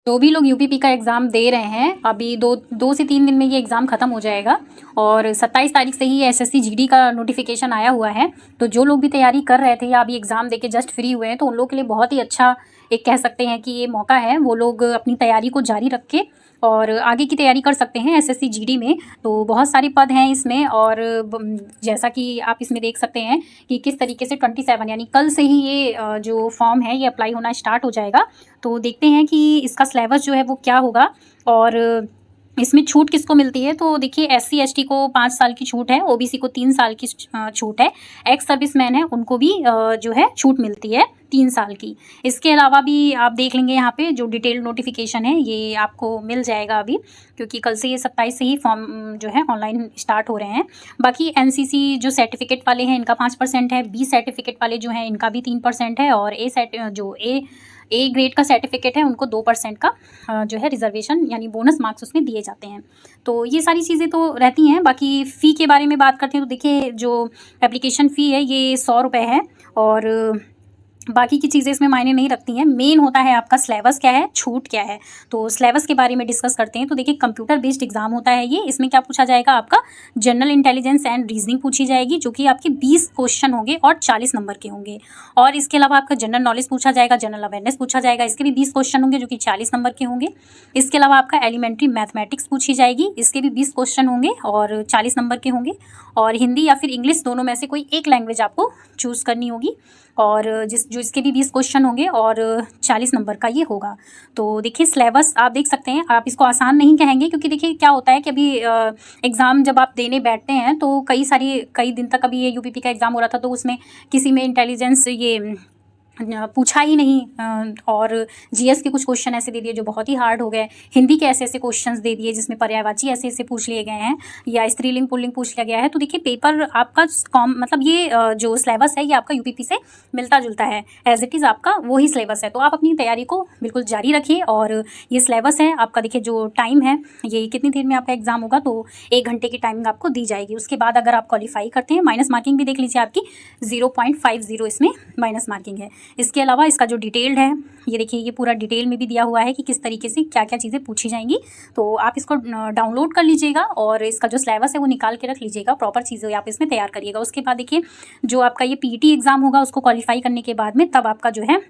जो भी लोग यूपीपी का एग्ज़ाम दे रहे हैं, अभी 2 से 3 दिन में ये एग्ज़ाम ख़त्म हो जाएगा और 27 तारीख से ही एसएससी जीडी का नोटिफिकेशन आया हुआ है। तो जो लोग भी तैयारी कर रहे थे या अभी एग्ज़ाम देके जस्ट फ्री हुए हैं, तो उन लोगों के लिए बहुत ही अच्छा एक कह सकते हैं कि ये मौका है। वो लोग अपनी तैयारी को जारी रख के और आगे की तैयारी कर सकते हैं एसएससी जीडी में। तो बहुत सारे पद हैं इसमें और जैसा कि आप इसमें देख सकते हैं कि किस तरीके से 27 यानी कल से ही ये जो फॉर्म है ये अप्लाई होना स्टार्ट हो जाएगा। तो देखते हैं कि इसका सिलेबस जो है वो क्या होगा और इसमें छूट किसको मिलती है। तो देखिए एससी एसटी को 5 साल की छूट है, ओबीसी को 3 साल की छूट है, एक्स सर्विसमैन है उनको भी जो है छूट मिलती है 3 साल की। इसके अलावा भी आप देख लेंगे यहाँ पे जो डिटेल नोटिफिकेशन है ये आपको मिल जाएगा अभी, क्योंकि कल से ये 27 से ही फॉर्म जो है ऑनलाइन स्टार्ट हो रहे हैं। बाकी एनसीसी जो सर्टिफिकेट वाले हैं इनका 5% है, बी सर्टिफिकेट वाले जो हैं इनका भी 3% है और ए ग्रेड का सर्टिफिकेट है उनको 2% का जो है रिजर्वेशन यानी बोनस मार्क्स उसमें दिए जाते हैं। तो ये सारी चीज़ें तो रहती हैं। बाकी फ़ी के बारे में बात करते हैं तो देखिए जो एप्लीकेशन फ़ी है ये 100 रुपये है और बाकी की चीज़ें इसमें मायने नहीं रखती हैं। मेन होता है आपका सिलेबस क्या है, छूट क्या है। तो सिलेबस के बारे में डिस्कस करते हैं। तो देखिए कंप्यूटर बेस्ड एग्जाम होता है ये। इसमें क्या पूछा जाएगा, आपका जनरल इंटेलिजेंस एंड रीजनिंग पूछी जाएगी जो कि आपके 20 क्वेश्चन होंगे और 40 नंबर के होंगे। और इसके अलावा आपका जनरल नॉलेज पूछा जाएगा, जनरल अवेयरनेस पूछा जाएगा, इसके भी 20 क्वेश्चन होंगे जो कि 40 नंबर के होंगे। इसके अलावा आपका एलिमेंट्री मैथमेटिक्स पूछी जाएगी, इसके भी 20 क्वेश्चन होंगे और 40 नंबर के होंगे। और हिंदी या फिर इंग्लिश दोनों में से कोई एक लैंग्वेज आपको चूज़ करनी होगी और इसके भी 20 क्वेश्चन होंगे और 40 नंबर का ये होगा। तो देखिए सिलेबस आप देख सकते हैं, आप इसको आसान नहीं कहेंगे क्योंकि देखिए क्या होता है कि अभी एग्ज़ाम जब आप देने बैठते हैं तो कई दिन तक अभी ये यूपीपी का एग्ज़ाम हो रहा था तो उसमें किसी में इंटेलिजेंस ये पूछा ही नहीं और जीएस के कुछ क्वेश्चन ऐसे दे दिए जो बहुत ही हार्ड हो गए। हिंदी के ऐसे ऐसे क्वेश्चंस दे दिए जिसमें पर्यायवाची ऐसे ऐसे पूछ लिए गए हैं या स्त्रीलिंग पुल्लिंग पूछ लिया गया है। तो देखिए पेपर आपका मतलब ये जो सिलेबस है ये आपका यूपीपी से मिलता जुलता है, एज इट इज़ आपका वही सिलेबस है। तो आप अपनी तैयारी को बिल्कुल जारी रखिए और ये सिलेबस है आपका। देखिए जो टाइम है ये कितनी देर में आपका एग्जाम होगा, तो 1 घंटे की टाइमिंग आपको दी जाएगी। उसके बाद अगर आप क्वालिफाई करते हैं, माइनस मार्किंग भी देख लीजिए आपकी 0.50 इसमें माइनस मार्किंग है। इसके अलावा इसका जो डिटेल्ड है ये देखिए, ये पूरा डिटेल में भी दिया हुआ है कि किस तरीके से क्या क्या चीज़ें पूछी जाएंगी। तो आप इसको डाउनलोड कर लीजिएगा और इसका जो सिलेबस है वो निकाल के रख लीजिएगा, प्रॉपर चीज़ें आप इसमें तैयार करिएगा। उसके बाद देखिए जो आपका ये पीटी एग्ज़ाम होगा उसको क्वालिफाई करने के बाद में तब आपका जो है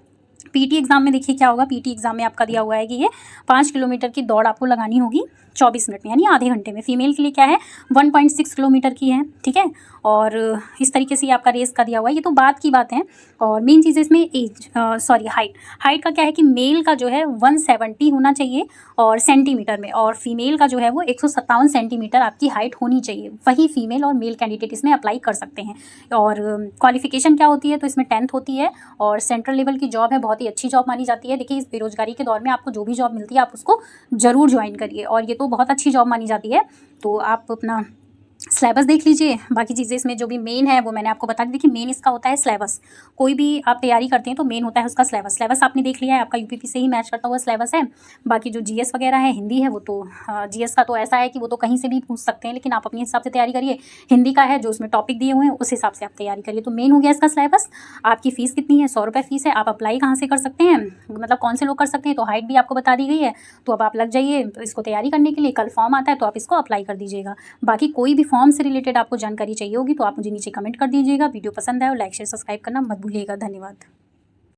पीटी एग्ज़ाम में देखिए क्या होगा। पीटी एग्ज़ाम में आपका दिया हुआ है कि ये 5 किलोमीटर की दौड़ आपको लगानी होगी 24 मिनट में यानी आधे घंटे में। फीमेल के लिए क्या है 1.6 किलोमीटर की है, ठीक है। और इस तरीके से आपका रेस का दिया हुआ है। ये तो बात की बात है और मेन चीज़ इसमें हाइट का क्या है कि मेल का जो है 170 होना चाहिए और सेंटीमीटर में, और फीमेल का जो है वो 157 सेंटीमीटर आपकी हाइट होनी चाहिए। वही फीमेल और मेल कैंडिडेट इसमें अप्लाई कर सकते हैं। और क्वालिफिकेशन क्या होती है, तो इसमें 10th होती है और सेंट्रल लेवल की जॉब है, बहुत ही अच्छी जॉब मानी जाती है। देखिए इस बेरोजगारी के दौर में आपको जो भी जॉब मिलती है आप उसको ज़रूर ज्वाइन करिए और ये तो बहुत अच्छी जॉब मानी जाती है। तो आप अपना सिलेबस देख लीजिए। बाकी चीज़ें इसमें जो भी मेन है वो मैंने आपको बता दी। देखिए मेन इसका होता है सिलेबस। कोई भी आप तैयारी करते हैं तो मेन होता है उसका सिलेबस आपने देख लिया है, आपका यूपीपी से ही मैच करता हुआ सिलेबस है। बाकी जो जीएस वगैरह है, हिंदी है, वो तो जीएस का तो ऐसा है कि वो तो कहीं से भी पूछ सकते हैं, लेकिन आप अपने हिसाब से तैयारी करिए। हिंदी का है जो उसमें टॉपिक दिए हुए हैं उस हिसाब से आप तैयारी करिए। तो मेन हो गया इसका सिलेबस। आपकी फ़ीस कितनी है, 100 रुपये फ़ीस है। आप अप्लाई कहाँ से कर सकते हैं, मतलब कौन से लोग कर सकते हैं, तो हाइट भी आपको बता दी गई है। तो अब आप लग जाइए इसको तैयारी करने के लिए। कल फॉर्म आता है तो आप इसको अप्लाई कर दीजिएगा। बाकी कोई भी फॉर्म से रिलेटेड आपको जानकारी चाहिए होगी तो आप मुझे नीचे कमेंट कर दीजिएगा। वीडियो पसंद आए और लाइक शेयर सब्सक्राइब करना मत भूलिएगा। धन्यवाद।